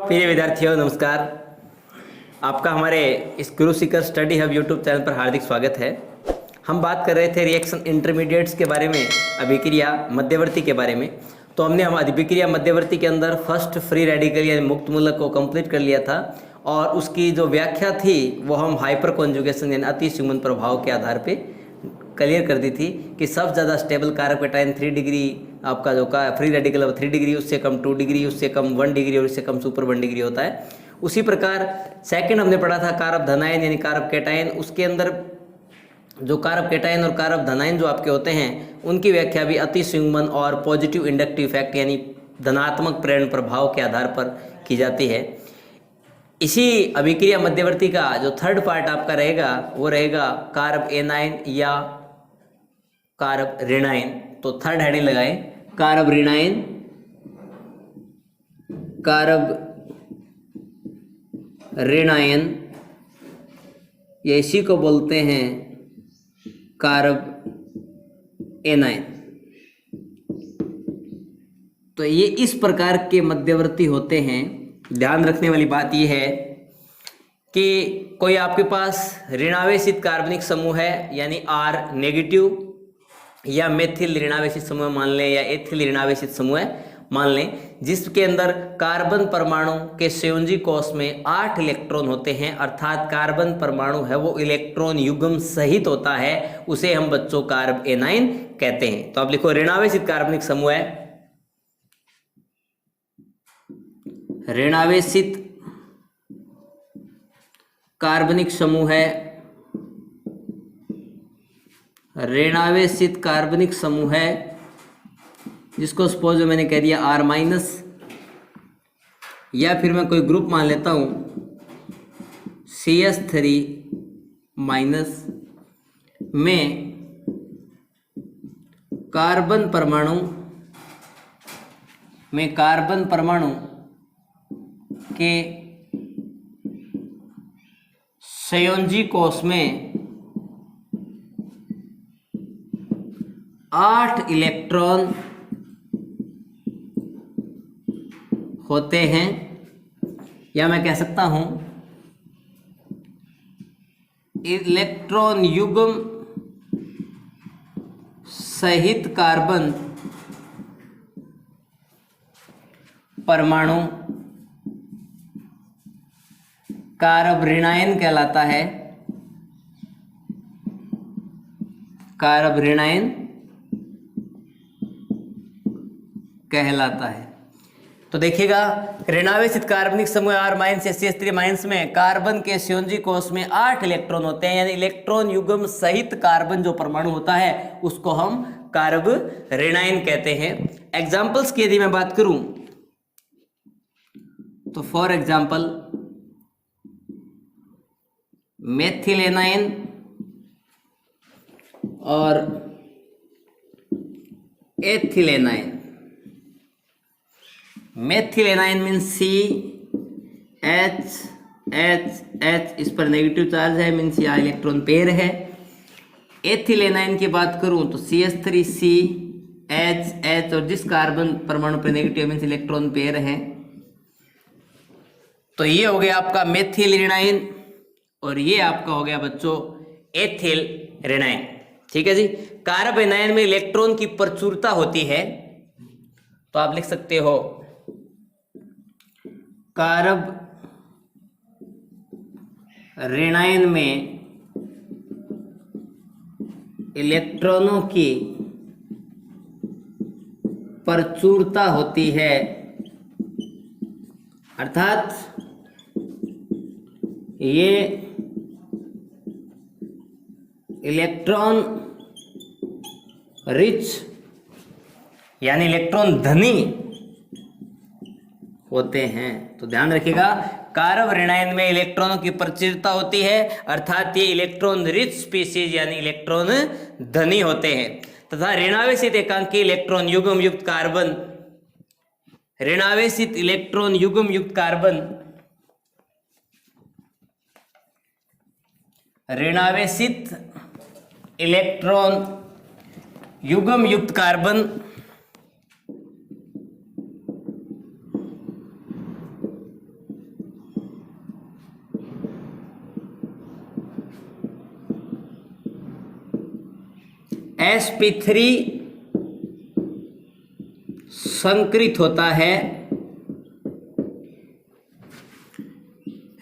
प्रिय विद्यार्थियों नमस्कार। आपका हमारे इस गुरु Sikar study hub YouTube channel पर हार्दिक स्वागत है। हम बात कर रहे थे रिएक्शन इंटरमीडिएट्स के बारे में, अभिक्रिया मध्यवर्ती के बारे में। तो हमने अभिक्रिया मध्यवर्ती के अंदर फर्स्ट फ्री रेडिकल यानी मुक्त मूलक को कंप्लीट कर लिया था और उसकी जो व्याख्या थी वो हम हाइपर कॉन्जुगेशन यानी अति संयुग्मन प्रभाव के आधार पे क्लियर कर दी थी कि सबसे ज़्यादा स्टेबल कारक कैटायन 3 डिग्री आपका जो का फ्री रेडिकल अब 3 डिग्री, उससे कम 2 डिग्री, उससे कम 1 डिग्री और उससे कम सुपर 1 डिग्री होता है। उसी प्रकार सेकंड हमने पढ़ा था कारक धनायन यानी कारक कैटायन। उसके अंदर जो कारक कैटायन और कारक धनायन जो आपके होते हैं उनकी व्याख्या भी अति संयुग्मन और पॉजिटिव इंडक्टिव इफेक्ट यानी धनात्मक प्रेरण प्रभाव के आधार पर की जाती है। इसी अभिक्रिया मध्यवर्ती का जो थर्ड पार्ट आपका रहेगा वो रहेगा कारक एनायन या कारक ऋणायन। तो थर्ड हेडिंग लगाएं, कारक ऋणायन, कारक ऋणायन, या इसी को बोलते हैं कारक एनायन। तो ये इस प्रकार के मध्यवर्ती होते हैं। ध्यान रखने वाली बात यह है कि कोई आपके पास ऋणावेशित कार्बनिक समूह है यानी R नेगेटिव, या मेथिल ऋणावेशित समूह मान लें या एथिल ऋणावेशित समूह मान लें, जिसके अंदर कार्बन परमाणु के संयोजी कोष में 8 इलेक्ट्रॉन होते हैं, अर्थात कार्बन परमाणु है वो इलेक्ट्रॉन युग्म सहित होता है, उसे हम बच्चों कारक एनायन कहते हैं। तो आप लिखो ऋणावेशित कार्बनिक समूह है, ऋणावेशित कार्बनिक समूह है, ऋणावेशित कार्बनिक समूह है जिसको सपोज मैंने कह दिया R माइनस, या फिर मैं कोई ग्रुप मान लेता हूं CH3 माइनस में कार्बन परमाणु के संयोजी कोष में 8 इलेक्ट्रॉन होते हैं, या मैं कह सकता हूं इलेक्ट्रॉन युग्म सहित कार्बन परमाणु कारक ऋणायन कहलाता है, कारक ऋणायन कहलाता है। तो देखिएगा ऋणावेशित कार्बनिक समूह R माइनस या CH3 माइनस में कार्बन के संयोजी कोष में 8 इलेक्ट्रॉन होते हैं, यानी इलेक्ट्रॉन युग्म सहित कार्बन जो परमाणु होता है उसको हम कारक ऋणायन कहते हैं। एग्जाम्पल्स की यदि मैं बात करूं तो फॉर एग्जाम्पल मेथिल एनायन और ethyl anion. Methyl anion mean CH, इस पर नेगेटिव चार्ज है, मीन्स यहाँ इलेक्ट्रॉन पेयर है। एथिल एनायन की बात करूं तो CH3CH और जिस कार्बन परमाणु पर नेगेटिव मीन्स इलेक्ट्रॉन पेयर है। तो ये हो गया आपका मेथिल ऋणायन और ये आपका हो गया बच्चों एथिल ऋणायन। ठीक है जी। कारक एनायन में इलेक्ट्रॉन की प्रचुरता होती है, तो आप लिख सकते हो कारक ऋणायन में इलेक्ट्रॉनों की प्रचुरता होती है, अर्थात ये इलेक्ट्रॉन रिच यानी इलेक्ट्रॉन धनी होते हैं। तो ध्यान रखिएगा कारक ऋणायन में इलेक्ट्रॉनों की प्रचुरता होती है, अर्थात ये इलेक्ट्रॉन रिच स्पीसीज यानी इलेक्ट्रॉन धनी होते हैं। तथा ऋणावेशित एकांकी इलेक्ट्रॉन युग्म युक्त कार्बन, ऋणावेशित इलेक्ट्रॉन युग्म युक्त कार्बन, ऋणावेशित इलेक्ट्रॉन युग्म युक्त कार्बन sp3 संकृत होता है,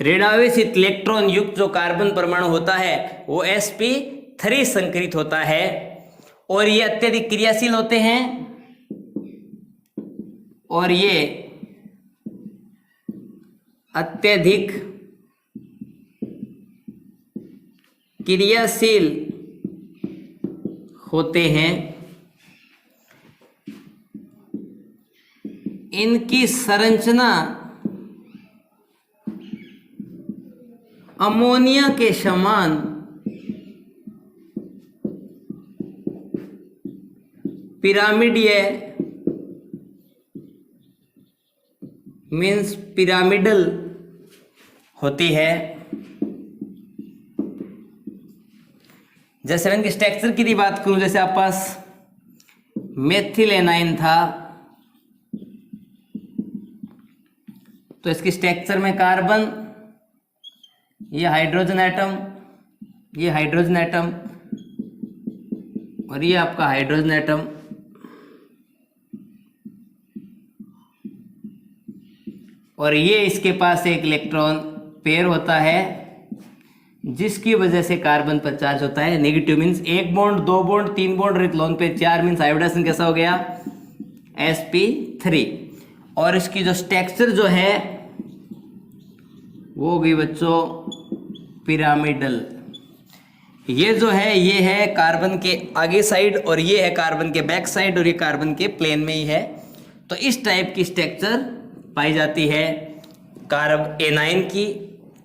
ऋणावेशित इलेक्ट्रॉन युक्त जो कार्बन परमाणु होता है वो sp3 संकृत होता है, और ये अत्यधिक क्रियाशील होते हैं, और ये अत्यधिक क्रियाशील होते हैं। इनकी संरचना अमोनिया के समान पिरामिडीय मीन्स पिरामिडल होती है। जैसे मैं इनकी स्ट्रक्चर की भी बात करूं, जैसे आप पास मेथिल एनाइन था, तो इसकी स्ट्रक्चर में कार्बन, ये हाइड्रोजन एटम, ये हाइड्रोजन एटम, और ये आपका हाइड्रोजन एटम, और ये इसके पास एक इलेक्ट्रॉन पेयर होता है जिसकी वजह से कार्बन पर चार्ज होता है negative, means 1 bond 2 bond 3 bond और लोन पे 4, मीन्स आयोडाइजेशन कैसा हो गया sp3। और इसकी जो स्ट्रक्चर जो है वो होगी बच्चों पिरामिडल। ये जो है ये है कार्बन के आगे साइड, और ये है कार्बन के बैक साइड, और ये कार्बन के प्लेन में ही है। तो इस टाइप की स्ट्रक्चर पाई जाती है कार्ब एनाइन की।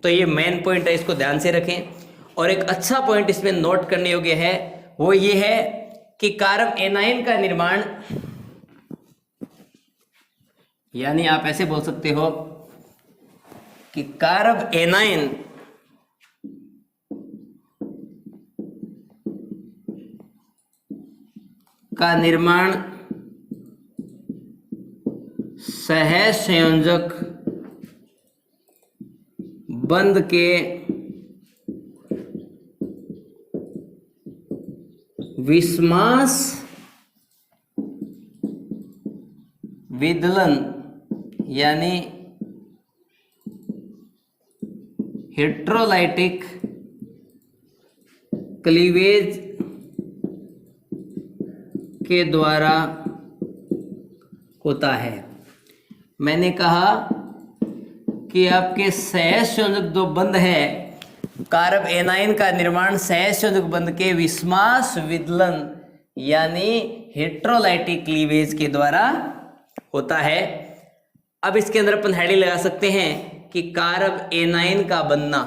तो ये मेन पॉइंट है, इसको ध्यान से रखें। और एक अच्छा पॉइंट इसमें नोट करने योग्य है वो ये है कि कार्ब एनाइन का निर्माण, यानी आप ऐसे बोल सकते हो कि कार्ब एनाइन का निर्माण सहसंयोजक बंध के विस्मास विदलन यानी हेट्रोलाइटिक क्लीवेज के द्वारा होता है। मैंने कहा कि आपके सहसंयोजक जो बंध है, कार्ब एनाइन का निर्माण सहसंयोजक बंध के विस्मास विदलन यानी हेट्रोलाइटिक क्लीवेज के द्वारा होता है। अब इसके अंदर अपन हेडिंग लगा सकते हैं कि कार्ब एनाइन का बनना,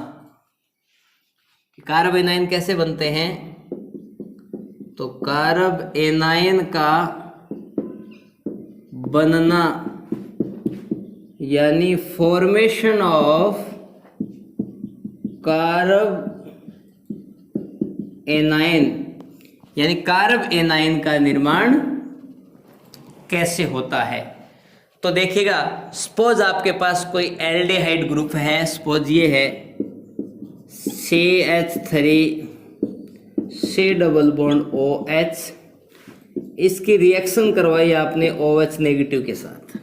कार्ब एनाइन कैसे बनते हैं, तो कार्ब एनाइन का बनना यानी फॉर्मेशन ऑफ कार्ब एनाइन, यानी कार्ब एनाइन का निर्माण कैसे होता है। तो देखिएगा, सपोज आपके पास कोई एल्डिहाइड ग्रुप है, सपोज ये है CH3 C double bond OH, इसकी रिएक्शन करवाई आपने OH नेगेटिव के साथ।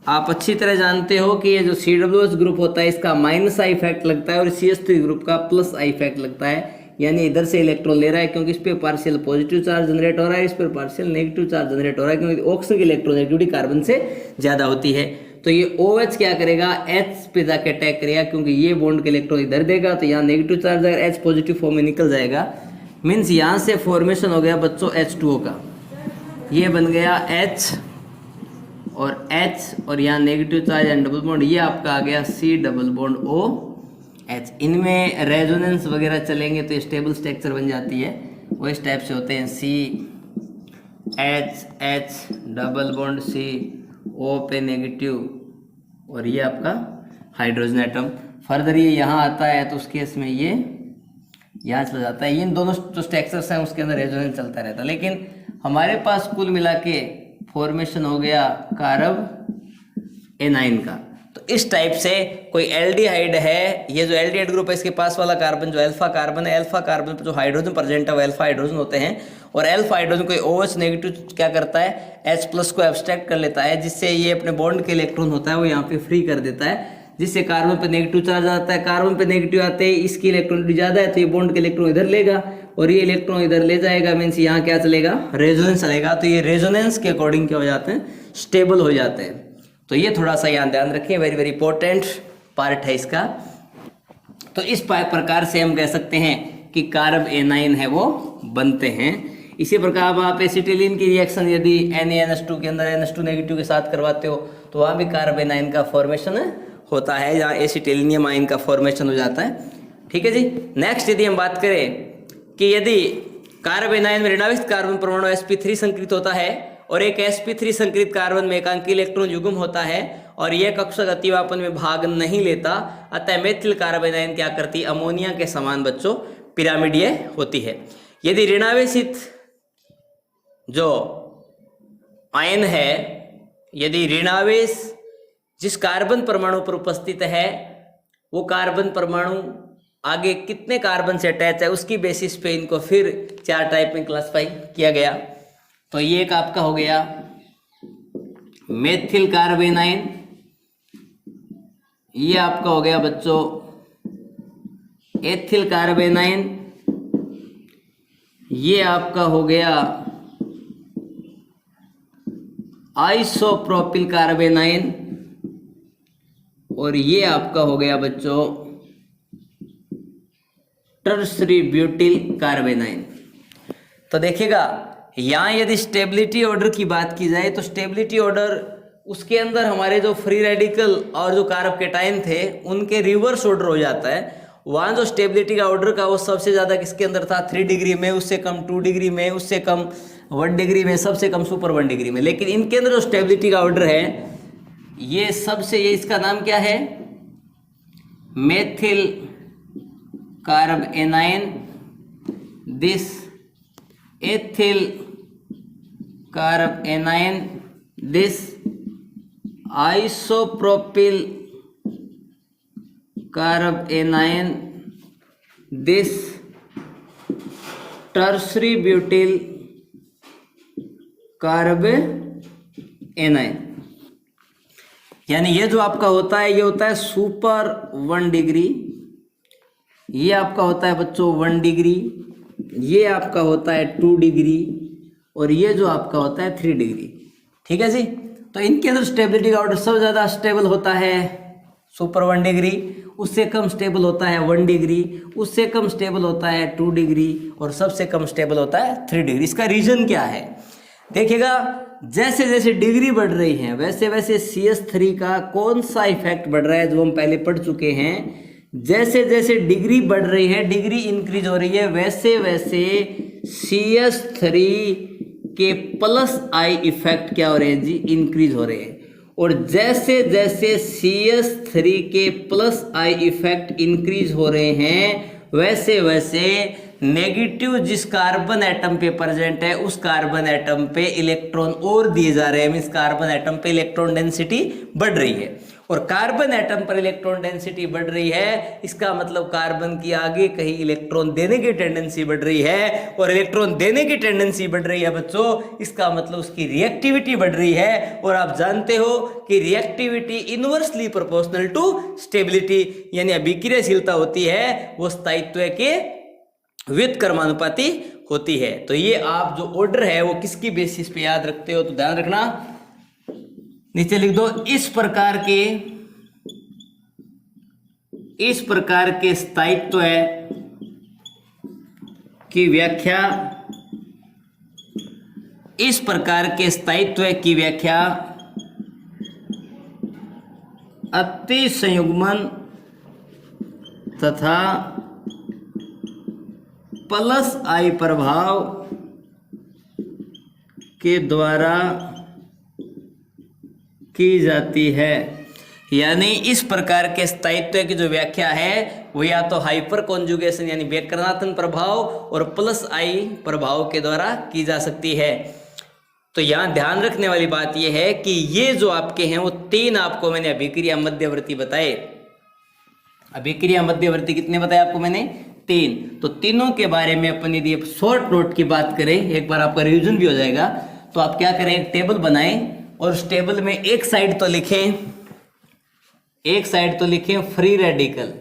आप अच्छी तरह जानते हो कि ये जो COOH ग्रुप होता है इसका माइनस आई इफेक्ट लगता है और CH3 ग्रुप का प्लस आई इफेक्ट लगता है, यानी इधर से इलेक्ट्रॉन ले रहा है क्योंकि इस पे पार्शियल पॉजिटिव चार्ज जनरेट हो रहा है, इस पर पार्शियल नेगेटिव चार्ज जनरेट हो रहा है क्योंकि ऑक्सीजन की इलेक्ट्रोनेगेटिविटी कार्बन से ज़्यादा होती है। तो ये OH क्या करेगा, H पे जाके अटैक करेगा क्योंकि ये बॉन्ड के इलेक्ट्रॉन इधर देगा तो यहाँ नेगेटिव चार्ज आएगा, H पॉजिटिव फॉर्म में निकल जाएगा। मीन्स यहाँ से फॉर्मेशन हो गया बच्चों H2O का, ये बन गया H और H और यहाँ negative charge and double bond, ये आपका आ गया C डबल बॉन्ड OH। इनमें रेजोनेंस वगैरह चलेंगे तो स्टेबल स्ट्रक्चर बन जाती है, वो इस टाइप से होते हैं CH double bond C O पे नेगेटिव और ये आपका हाइड्रोजन एटम। फर्दर ये यहाँ आता है तो उस केस में ये यहाँ चला जाता है। इन दोनों जो स्ट्रक्चर्स हैं उसके अंदर रेजोनेंस चलता रहता है, लेकिन हमारे पास कुल मिला के फॉर्मेशन हो गया कार्ब एनाइन का। तो इस टाइप से कोई एल्डिहाइड है, ये जो एल्डिहाइड ग्रुप है इसके पास वाला कार्बन जो अल्फा कार्बन है, अल्फा कार्बन पर जो हाइड्रोजन प्रेजेंट है वो अल्फा हाइड्रोजन होते हैं, और अल्फा हाइड्रोजन कोई OH नेगेटिव क्या करता है, H+ को एब्स्ट्रैक्ट कर लेता है, जिससे ये अपने बॉन्ड के इलेक्ट्रॉन होता है वो यहाँ पे फ्री कर देता है, जिससे कार्बन पे नेगेटिव चार्ज आता है। कार्बन पे नेगेटिव आते ही इसकी इलेक्ट्रॉनिटी ज़्यादा है तो ये बॉन्ड के इलेक्ट्रॉन इधर लेगा और ये इलेक्ट्रॉन इधर ले जाएगा, मीन्स यहाँ क्या चलेगा, रेजोनेंस चलेगा। तो ये रेजोनेंस के अकॉर्डिंग क्या हो जाते हैं, स्टेबल हो जाते हैं। तो ये थोड़ा सा यहाँ ध्यान रखिए, वेरी वेरी इंपॉर्टेंट पार्ट है इसका। तो इस प्रकार से हम कह सकते हैं कि कार्ब एनाइन है वो बनते हैं। इसी प्रकार अब आप एसिटिलीन की रिएक्शन यदि NaNH2 के अंदर NH2 नेगेटिव के साथ करवाते हो तो वहाँ भी कार्ब एनाइन का फॉर्मेशन होता है, जहाँ एसिटिलिनियम आयन का फॉर्मेशन हो जाता है। ठीक है जी। नेक्स्ट यदि हम बात करें कि यदि कार्ब एनाइन में ऋणावेश कार्बन परमाणु sp3 संकृत होता है और एक sp3 संकृत कार्बन में एकांकी इलेक्ट्रॉन युग्म होता है और यह कक्षा गतिवापन में भाग नहीं लेता, अतः मेथिल कार्ब एनाइन क्या करती, अमोनिया के समान बच्चों पिरामिडीय होती है। यदि ऋणावेशित जो आयन है, यदि ऋणावेश जिस कार्बन परमाणु पर उपस्थित है वो कार्बन परमाणु आगे कितने कार्बन से अटैच है उसकी बेसिस पे इनको फिर 4 टाइप में क्लासिफाई किया गया। तो ये एक आपका हो गया मेथिल कार्ब एनाइन, ये आपका हो गया बच्चों एथिल कार्ब एनाइन, ये आपका हो गया आइसोप्रोपिल कार्ब एनाइन, और ये आपका हो गया बच्चों टर्सरी ब्यूटिल कार्ब एनाइन। तो देखिएगा यहाँ यदि स्टेबिलिटी ऑर्डर की बात की जाए तो स्टेबिलिटी ऑर्डर उसके अंदर हमारे जो फ्री रेडिकल और जो कार्ब कैटायन थे उनके रिवर्स ऑर्डर हो जाता है। वहाँ जो स्टेबिलिटी का ऑर्डर का वो सबसे ज़्यादा किसके अंदर था, 3 डिग्री में, उससे कम 2 डिग्री में, उससे कम 1 डिग्री में, सबसे कम सुपर 1 डिग्री में। लेकिन इनके अंदर जो स्टेबिलिटी का ऑर्डर है ये सबसे, ये इसका नाम क्या है, methyl carb A9, this ethyl carb A9, this isopropyl carb A9, this tertiary butyl carb A9. यानी ये जो आपका होता है ये होता है सुपर 1 डिग्री, ये आपका होता है बच्चों 1 डिग्री, ये आपका होता है 2 डिग्री, और ये जो आपका होता है 3 डिग्री। ठीक है जी। तो इनके अंदर स्टेबिलिटी का ऑर्डर सबसे ज़्यादा स्टेबल होता है सुपर 1 डिग्री, उससे कम स्टेबल होता है 1 डिग्री, उससे कम स्टेबल होता है 2 डिग्री, और सबसे कम स्टेबल होता है 3 डिग्री। इसका रीजन क्या है देखिएगा, जैसे जैसे डिग्री बढ़ रही है वैसे वैसे CH3 का कौन सा इफेक्ट बढ़ रहा है जो हम पहले पढ़ चुके हैं। जैसे जैसे डिग्री बढ़ रही है, डिग्री इंक्रीज हो रही है, वैसे वैसे CH3 के +I इफेक्ट क्या हो रहे हैं जी, इंक्रीज हो रहे हैं। और जैसे जैसे CH3 के +I इफेक्ट इंक्रीज हो रहे हैं वैसे वैसे नेगेटिव जिस कार्बन एटम पे प्रेजेंट है उस कार्बन एटम पे इलेक्ट्रॉन और दिए जा रहे हैं, मीन्स कार्बन एटम पे इलेक्ट्रॉन डेंसिटी बढ़ रही है। और कार्बन एटम पर इलेक्ट्रॉन डेंसिटी बढ़ रही है, इसका मतलब कार्बन की आगे कहीं इलेक्ट्रॉन देने की टेंडेंसी बढ़ रही है, और इलेक्ट्रॉन देने की टेंडेंसी बढ़ रही है बच्चों, इसका मतलब उसकी रिएक्टिविटी बढ़ रही है। और आप जानते हो कि reactivity inversely proportional to stability, यानी अभिक्रियाशीलता होती है वो स्थायित्व के व्युत्क्रमानुपाती होती है। तो ये आप जो ऑर्डर है वो किसकी बेसिस पे याद रखते हो, तो ध्यान रखना, नीचे लिख दो, इस प्रकार के स्थायित्व की व्याख्या, इस प्रकार के स्थायित्व की व्याख्या अति संयुग्मन तथा +I प्रभाव के द्वारा की जाती है। यानी इस प्रकार के स्थायित्व की जो व्याख्या है वो या तो हाइपर कॉन्जुगेशन यानी व्याकरणात्मक प्रभाव और +I प्रभाव के द्वारा की जा सकती है। तो यहाँ ध्यान रखने वाली बात यह है कि ये जो आपके हैं वो 3 आपको मैंने अभिक्रिया मध्यवर्ती बताए। अभिक्रिया मध्यवर्ती कितने बताए आपको मैंने? 3। तो तीनों के बारे में अपन यदि शॉर्ट नोट की बात करें, एक बार आपका रिवीजन भी हो जाएगा, तो आप क्या करें, एक टेबल बनाएं और उस टेबल में एक साइड तो लिखें फ्री रेडिकल।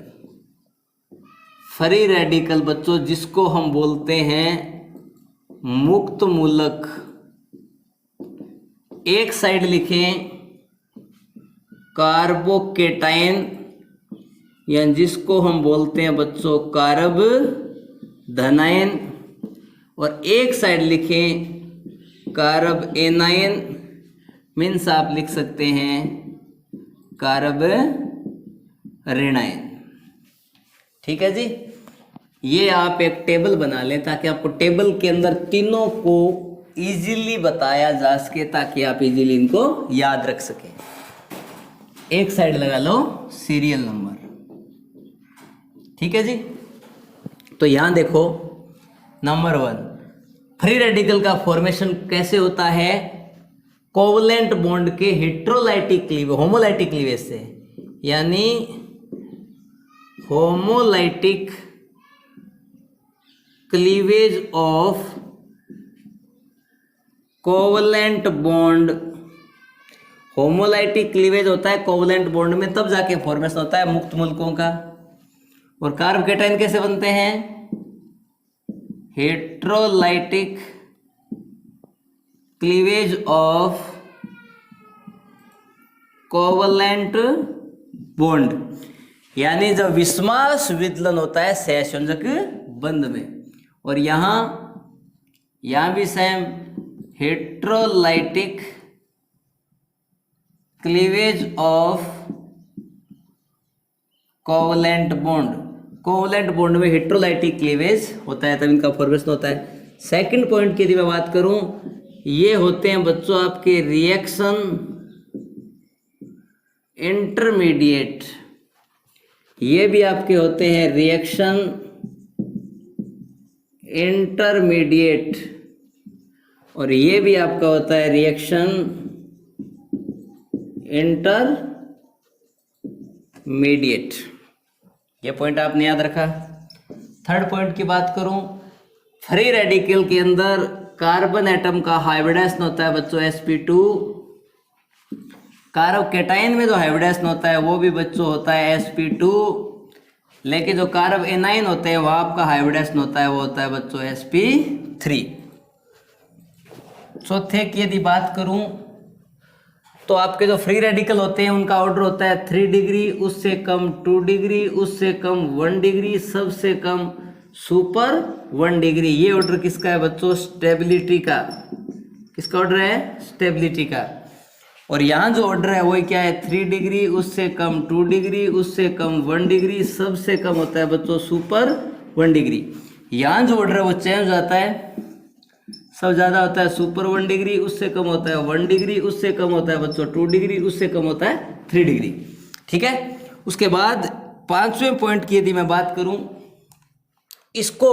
फ्री रेडिकल बच्चों जिसको हम बोलते हैं मुक्त मूलक। एक साइड लिखें कार्बोकेटाइन या जिसको हम बोलते हैं बच्चों कारब धनायन, और एक साइड लिखें कारब एनायन, मीन्स आप लिख सकते हैं कारब ऋणायन। ठीक है जी, ये आप एक टेबल बना लें ताकि आपको टेबल के अंदर तीनों को इजीली बताया जा सके, ताकि आप इजीली इनको याद रख सकें। एक साइड लगा लो सीरियल नंबर। ठीक है जी, तो यहां देखो नंबर 1, फ्री रेडिकल का फॉर्मेशन कैसे होता है? कोवलेंट बॉन्ड के हेट्रोलाइटिक होमोलाइटिक क्लीवेज से, यानी homolytic cleavage of covalent bond. Homolytic cleavage होता है कोवलेंट बॉन्ड में, तब जाके फॉर्मेशन होता है मुक्त मूलकों का। और कार्बोकेटाइन कैसे बनते हैं? Heterolytic cleavage of covalent bond, यानी जब विस्मास विदलन होता है सहसंयोजक बंध में। और यहां भी same heterolytic cleavage of covalent bond. Covalent bond में हेट्रोलाइटिक क्लीवेज होता है, तब इनका फॉर्मेशन होता है। सेकंड पॉइंट की यदि मैं बात करूं, ये होते हैं बच्चों आपके रिएक्शन इंटरमीडिएट। ये भी आपके होते हैं रिएक्शन इंटरमीडिएट, और ये भी आपका होता है रिएक्शन इंटरमीडिएट। ये पॉइंट आपने याद रखा। थर्ड पॉइंट की बात करूं, फ्री रेडिकल के अंदर कार्बन एटम का हाइब्रिडाइजेशन होता है बच्चों sp2। कार्बोकेटाइन में जो हाइब्रिडाइजेशन होता है वो भी बच्चों होता है sp2, लेकिन जो कार्ब एनाइन होते हैं वह आपका हाइब्रिडाइजेशन होता है वो होता है बच्चों sp3। चौथे की यदि बात करूं तो आपके जो फ्री रेडिकल होते हैं उनका ऑर्डर होता है 3 डिग्री, उससे कम 2 डिग्री, उससे कम 1 डिग्री, सबसे कम सुपर 1 डिग्री। ये ऑर्डर किसका है बच्चों? स्टेबिलिटी का। किसका ऑर्डर है? स्टेबिलिटी का। और यहाँ जो ऑर्डर है वो क्या है? 3 डिग्री, उससे कम 2 डिग्री, उससे कम 1 डिग्री, सबसे कम होता है बच्चों सुपर 1 डिग्री। यहाँ जो ऑर्डर है वो चेंज हो जाता है, सब ज़्यादा होता है सुपर 1 डिग्री, उससे कम होता है 1 डिग्री, उससे कम होता है बच्चों 2 डिग्री, उससे कम होता है 3 डिग्री। ठीक है, उसके बाद 5वें पॉइंट की यदि मैं बात करूं, इसको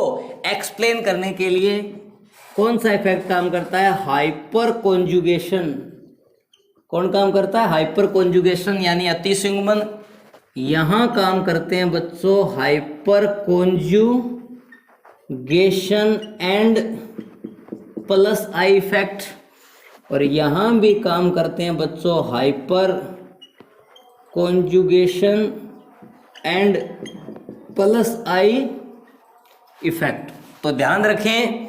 एक्सप्लेन करने के लिए कौन सा इफेक्ट काम करता है? Hyper conjugation. कौन काम करता है? हाइपर कॉन्जुगेशन, यानी अतिसंयुग्मन। यहां काम करते हैं बच्चों hyper conjugation and plus I effect, और यहां भी काम करते हैं बच्चों hyper conjugation and plus I effect. तो ध्यान रखें,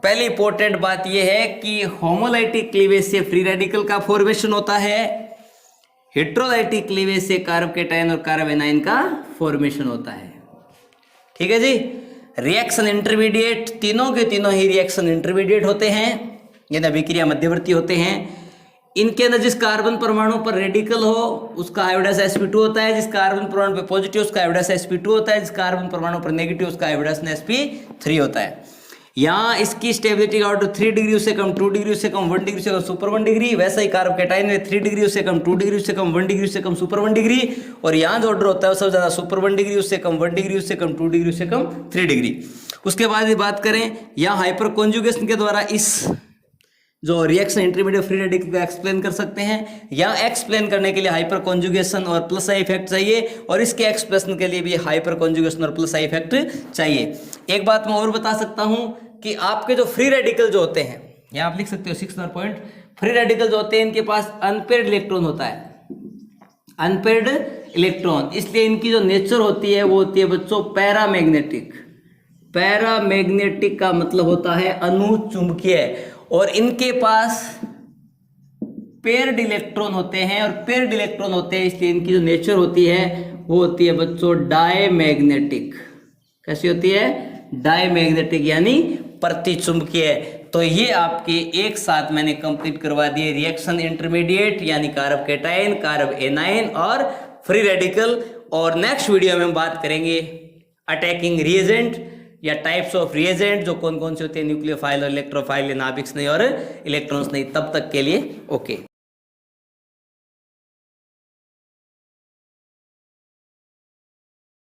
पहली इंपॉर्टेंट बात यह है कि होमोलाइटिक क्लीवेज से फ्री रेडिकल का फॉर्मेशन होता है, हेट्रोलाइटिक क्लीवेज से कार्बोकेटाइन और कार्ब एनाइन का फॉर्मेशन होता है। ठीक है जी। रिएक्शन इंटरमीडिएट, तीनों के तीनों ही रिएक्शन इंटरमीडिएट होते हैं, यानी अभिक्रिया मध्यवर्ती होते हैं। इनके अंदर जिस कार्बन परमाणु पर रेडिकल हो उसका हाइब्रिडाइजेशन sp2 होता है, जिस कार्बन परमाणु पर पॉजिटिव उसका हाइब्रिडाइजेशन sp2 होता है, जिस कार्बन परमाणु पर नेगेटिव उसका हाइब्रिडाइजेशन sp3 होता है। यहाँ इसकी स्टेबिलिटी का ऑर्डर 3 डिग्री, उससे कम 2 डिग्री, उससे कम 1 डिग्री, उससे कम सुपर 1 डिग्री। वैसा ही कार्बोकेटाइन में 3 डिग्री, उससे कम 2 डिग्री, उससे कम 1 डिग्री, उससे कम सुपर 1 डिग्री। और यहाँ जो ऑर्डर होता है वो सबसे ज़्यादा सुपर 1 डिग्री, उससे कम 1 डिग्री, उससे कम 2 डिग्री, उससे कम 3 डिग्री। उसके बाद बात करें यहाँ हाइपर कॉन्जुगेशन के द्वारा इस जो रिएक्शन इंटरमीडिएट फ्री रेडिकल को एक्सप्लेन कर सकते हैं, या एक्सप्लेन करने के लिए हाइपर कॉन्जुगेशन और प्लस आई इफेक्ट चाहिए, और इसके एक्सप्रेशन के लिए भी हाइपर कॉन्जुगेशन और प्लस आई इफेक्ट चाहिए। एक बात मैं और बता सकता हूं कि आपके जो फ्री रेडिकल जो होते हैं, यहाँ आप लिख सकते हो 6 नंबर पॉइंट, फ्री रेडिकल जो होते हैं इनके पास अनपेयर्ड इलेक्ट्रॉन होता है, अनपेयर्ड इलेक्ट्रॉन, इसलिए इनकी जो नेचर होती है वो होती है बच्चों पैरामैग्नेटिक। पैरामैग्नेटिक का मतलब होता है अनुचुंबकीय, और इनके पास पेयर्ड इलेक्ट्रॉन होते हैं, और पेयर्ड इलेक्ट्रॉन होते हैं इसलिए इनकी जो नेचर होती है वो होती है बच्चों डायमैग्नेटिक। कैसी होती है? डायमैग्नेटिक यानी प्रतिचुंबकीय। तो ये आपके एक साथ मैंने कंप्लीट करवा दिए रिएक्शन इंटरमीडिएट यानी कार्ब कैटायन, कार्ब एनायन और फ्री रेडिकल। और नेक्स्ट वीडियो में हम बात करेंगे अटैकिंग रिएजेंट या टाइप्स ऑफ रिएजेंट, जो कौन कौन से होते हैं, न्यूक्लियोफाइल और इलेक्ट्रोफाइल, नाभिक स्नेही और इलेक्ट्रॉन स्नेही। तब तक के लिए ओके।